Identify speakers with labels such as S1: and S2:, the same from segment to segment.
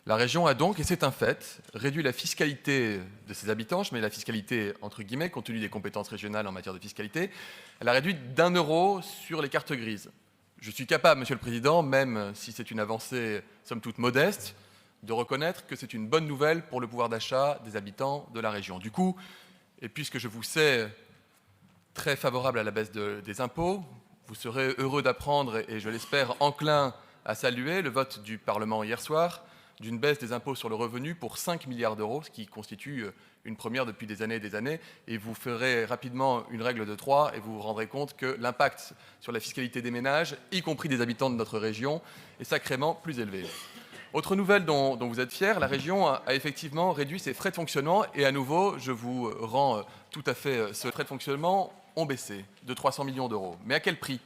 S1: La région a donc, et c'est un fait, réduit la fiscalité de ses habitants, je mets la fiscalité entre guillemets, compte tenu des compétences régionales en matière de fiscalité, elle a réduit d'1 € sur les cartes grises. Je suis capable, Monsieur le Président, même si c'est une avancée somme toute modeste, de reconnaître que c'est une bonne nouvelle pour le pouvoir d'achat des habitants de la région. Du coup, et puisque je vous sais très favorable à la baisse des impôts, vous serez heureux d'apprendre, et je l'espère enclin à saluer le vote du Parlement hier soir d'une baisse des impôts sur le revenu pour 5 milliards d'euros, ce qui constitue une première depuis des années, et vous ferez rapidement une règle de 3 et vous vous rendrez compte que l'impact sur la fiscalité des ménages, y compris des habitants de notre région, est sacrément plus élevé. Autre nouvelle dont vous êtes fiers, la région a effectivement réduit ses frais de fonctionnement et à nouveau, je vous rends tout à fait ce frais de fonctionnement ont baissé de 300 millions d'euros. Mais à quel prix ?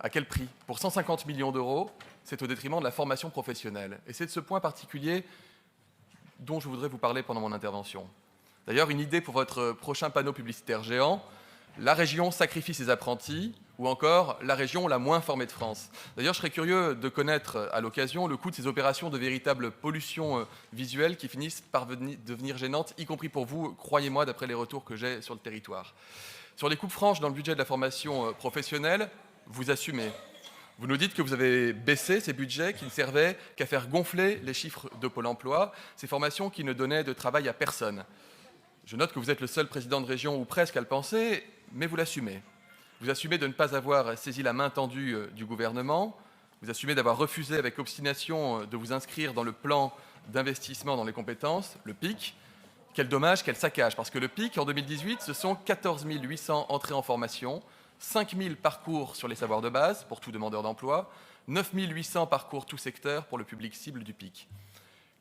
S1: À quel prix ? Pour 150 millions d'euros, c'est au détriment de la formation professionnelle. Et c'est de ce point particulier dont je voudrais vous parler pendant mon intervention. D'ailleurs, une idée pour votre prochain panneau publicitaire géant, la région sacrifie ses apprentis, ou encore la région la moins formée de France. D'ailleurs, je serais curieux de connaître à l'occasion le coût de ces opérations de véritable pollution visuelle qui finissent par devenir gênantes, y compris pour vous, croyez-moi, d'après les retours que j'ai sur le territoire. Sur les coupes franches dans le budget de la formation professionnelle, vous assumez. Vous nous dites que vous avez baissé ces budgets qui ne servaient qu'à faire gonfler les chiffres de Pôle emploi, ces formations qui ne donnaient de travail à personne. Je note que vous êtes le seul président de région, ou presque, à le penser, mais vous l'assumez. Vous assumez de ne pas avoir saisi la main tendue du gouvernement. Vous assumez d'avoir refusé avec obstination de vous inscrire dans le plan d'investissement dans les compétences, le PIC. Quel dommage, quel saccage, parce que le PIC, en 2018, ce sont 14 800 entrées en formation, 5 000 parcours sur les savoirs de base pour tout demandeur d'emploi, 9 800 parcours tout secteur pour le public cible du PIC.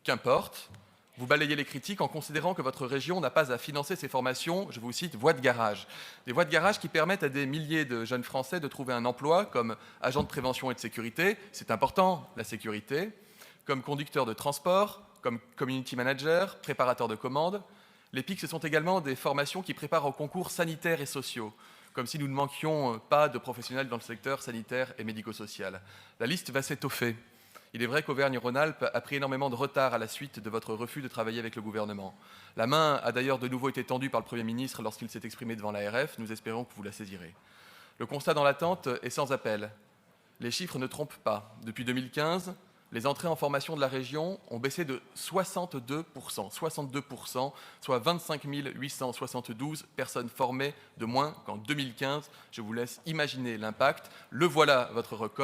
S1: Qu'importe, vous balayez les critiques en considérant que votre région n'a pas à financer ces formations, je vous cite, voies de garage. Des voies de garage qui permettent à des milliers de jeunes Français de trouver un emploi comme agent de prévention et de sécurité, c'est important, la sécurité, comme conducteur de transport, comme community manager, préparateur de commandes. Les PIC, ce sont également des formations qui préparent aux concours sanitaires et sociaux, comme si nous ne manquions pas de professionnels dans le secteur sanitaire et médico-social. La liste va s'étoffer. Il est vrai qu'Auvergne-Rhône-Alpes a pris énormément de retard à la suite de votre refus de travailler avec le gouvernement. La main a d'ailleurs de nouveau été tendue par le Premier ministre lorsqu'il s'est exprimé devant l'ARF. Nous espérons que vous la saisirez. Le constat dans l'attente est sans appel. Les chiffres ne trompent pas. Depuis 2015, les entrées en formation de la région ont baissé de 62%, soit 25 872 personnes formées de moins qu'en 2015. Je vous laisse imaginer l'impact. Le voilà, votre record.